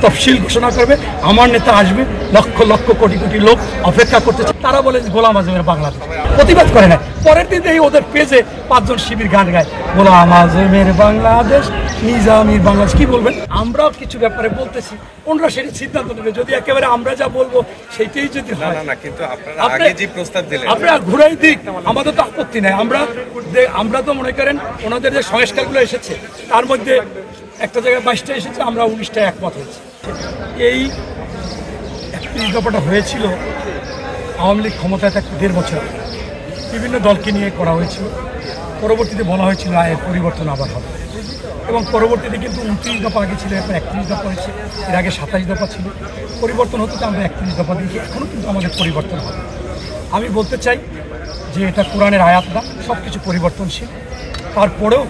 তফসিল ঘোষণা করবে, আমার নেতা আসবে, লক্ষ লক্ষ কোটি কোটি লোক অপেক্ষা করতেছে। তারা বলে গোলাম আজমের বাংলাদেশ, প্রতিবাদ করে না। পরের দিন এই ওদের পেজে 5 জন শিবির গান গায়, গোলাম আজমের বাংলাদেশ, নিজামীর বাংলাদেশ। কি বলবেন? আমরাও কিছু ব্যাপারে বলতেছি, ওনারা সেটা সিদ্ধান্ত নেবে। যদি একেবারে আমরা যা বলবো সেইটাই যদি হয়, কিন্তু আপনারা আগে যে প্রস্তাব দিলেন আপনারা ঘুরাই দিক, আমাদের তো আপত্তি নাই। আমরা তো মনে করেন ওনাদের যে সংস্কারগুলো এসেছে তার মধ্যে একটা জায়গায় 22টা এসেছে, আমরা 19টায় একমত হয়েছি। এই 31 দফাটা হয়েছিল আওয়ামী লীগ ক্ষমতায় থাকতে 1.5 বছর, বিভিন্ন দলকে নিয়ে করা হয়েছিল। পরবর্তীতে বলা হয়েছিল এর পরিবর্তন আবার হবে, এবং পরবর্তীতে কিন্তু 29 দফা আগে ছিল, এখন 31 দফা হয়েছে। এর আগে 27 দফা ছিল। পরিবর্তন হতে তো আমরা 31 দফা দিয়েছি, এখনও কিন্তু আমাদের পরিবর্তন হবে। আমি বলতে চাই যে এটা কোরআনের আয়াত না, সব কিছু পরিবর্তনশীল। তারপরেও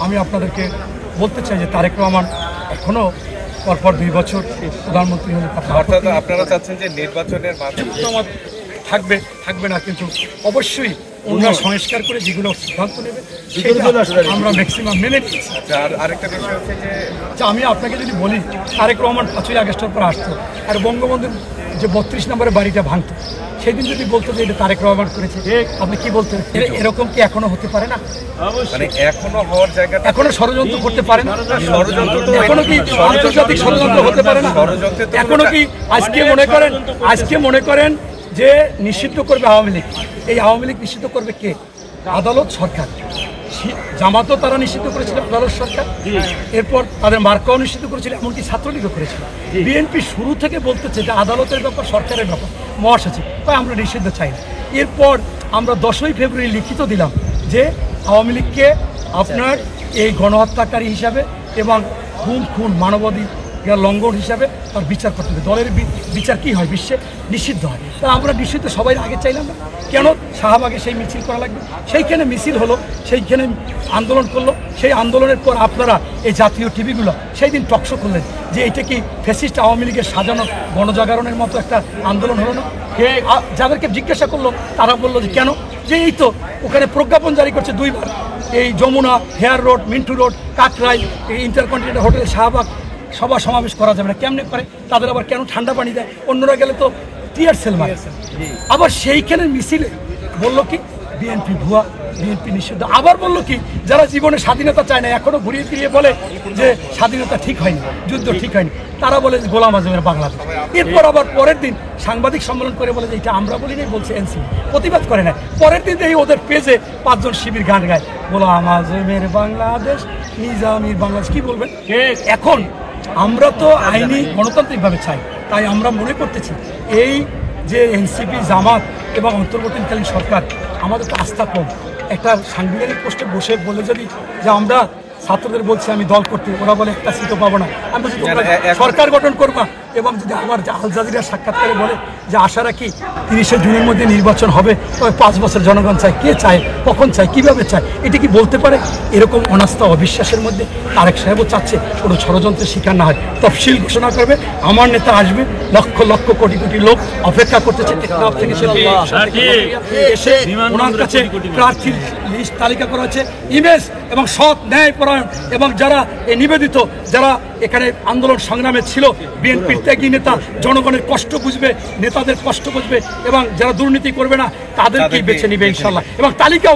আমি আপনাদেরকে বলতে চাই যে তারেক রহমান এখনও পরপর 2 বছর প্রধানমন্ত্রী হলে আপনারা চাচ্ছেন যে নির্বাচনের মাধ্যমে থাকবে না, কিন্তু অবশ্যই ওনারা সংস্কার করে যেগুলো সিদ্ধান্ত নেবে আমরা ম্যাক্সিমাম মেনে নিচ্ছি। আর আরেকটা বিষয় হচ্ছে যে আমি আপনাকে যদি বলি, তারেক রহমান 5ই আগস্টের পর আসতো আর বঙ্গবন্ধুর যে 32 নম্বরের বাড়িটা ভাঙতো, সেদিন যদি বলতো যে এটা তারেক রহমান করেছে, আপনি কি বলতেন? এরকম কি এখনো হতে পারে না? মানে এখনো হওয়ার জায়গা, এখনো ষড়যন্ত্র করতে পারে না? এখনো কি আন্তর্জাতিক ষড়যন্ত্র হতে পারে না? এখনো কি আজকে মনে করেন যে নিষিদ্ধ করবে আওয়ামী লীগ? এই আওয়ামী লীগ নিষিদ্ধ করবে কে? আদালত, সরকার। জামাতও তারা নিষিদ্ধ করেছিল, আদালত, সরকার। এরপর তাদের মার্কাও নিষিদ্ধ করেছিল, এমনকি ছাত্রলীগও করেছিল। বিএনপি শুরু থেকে বলতেছে যে আদালতের ব্যাপার, সরকারের ব্যাপার, মহাসচিব তাই আমরা নিষিদ্ধ চাই না। এরপর আমরা 10ই ফেব্রুয়ারি লিখিত দিলাম যে আওয়ামী লীগকে আপনার এই গণহত্যাকারী হিসাবে এবং খুন মানবাধিকার লঙ্ঘন হিসাবে তার বিচার করতে হবে। দলের বিচার কি হয়? বিশ্বে নিষিদ্ধ হয়। তা আমরা নিষিদ্ধ সবাই আগে চাইলাম না কেন? শাহবাগে সেই মিছিল করা লাগবে, সেইখানে মিছিল হলো, সেইখানে আন্দোলন করলো। সেই আন্দোলনের পর আপনারা এই জাতীয় টিভিগুলো সেই দিন টকশো করলেন যে এটা কি ফ্যাসিস্ট আওয়ামী লীগের সাজানো গণজাগরণের মতো একটা আন্দোলন হলো না? যাদেরকে জিজ্ঞাসা করলো তারা বললো যে কেন? যে এই তো ওখানে প্রজ্ঞাপন জারি করছে 2 বার, এই Jamuna, Hare Road, Minto Road, Kakrail, এই ইন্টারকন্টিনেন্টাল হোটেল, শাহবাগ সভা সমাবেশ করা যাবে না। কেমনে করে? তাদের আবার কেন ঠান্ডা পানি দেয়? অন্যরা গেলে তো টিয়ার সেল মারে। আবার সেইখানে মিছিলে বললো কি বিএনপি ভুয়া, বিএনপি নিষিদ্ধ। আবার বললো কি যারা জীবনে স্বাধীনতা চায় না, এখনো ঘুরিয়ে ফিরিয়ে বলে যে স্বাধীনতা ঠিক হয়নি, যুদ্ধ ঠিক হয়নি, তারা বলে যে গোলাম আজমের বাংলাদেশ। এরপর আবার পরের দিন সাংবাদিক সম্মেলন করে বলে যে এটা আমরা বলি নাই, বলছে এনসিপি, প্রতিবাদ করে না। পরের দিন এই ওদের পেজে 5 জন শিবির গান গায়, গোলাম আজমের বাংলাদেশ, নিজামীর বাংলাদেশ। কি বলবেন? এখন আমরা তো আইনি গণতান্ত্রিকভাবে চাই, তাই আমরা মনে করতেছি এই যে এনসিপি, জামাত এবং অন্তর্বর্তীকালীন সরকার, আমাদের তো আস্থা কম। একটা সাংবিধানিক পোস্টে বসে বলে যদি যে আমরা ছাত্রদের বলছি আমি দল করতে, ওরা বলে একটা সিটও পাবো না, আমি বলছি সরকার গঠন করবা। এবং যদি আবার আল জাজিরা সাক্ষাৎকারে বলে যে আশা রাখি 30শে জুনের মধ্যে নির্বাচন হবে, তবে 5 বছর জনগণ চায়। কে চায়, কখন চায়, কীভাবে চায়? এটা কি বলতে পারে? এরকম অনাস্থা, অবিশ্বাসের মধ্যে তারেক সাহেবও চাচ্ছে কোনো ষড়যন্ত্রের শিকার না হয়। তফসিল ঘোষণা করবে, আমার নেতা আসবে, লক্ষ লক্ষ কোটি কোটি লোক অপেক্ষা করতেছে। থেকে এসে ওনার কাছে প্রার্থীর লিস্ট তালিকা করা হচ্ছে, ইমেজ এবং সৎ, ন্যায়পরায়ণ এবং যারা এই নিবেদিত, যারা এখানে আন্দোলন সংগ্রামে ছিল, বিএনপির ত্যাগী নেতা, জনগণের কষ্ট বুঝবে, নেতাদের কষ্ট বুঝবে এবং যারা দুর্নীতি করবে না তাদেরকেই বেছে নিবে ইনশাল্লাহ। এবং তালিকাও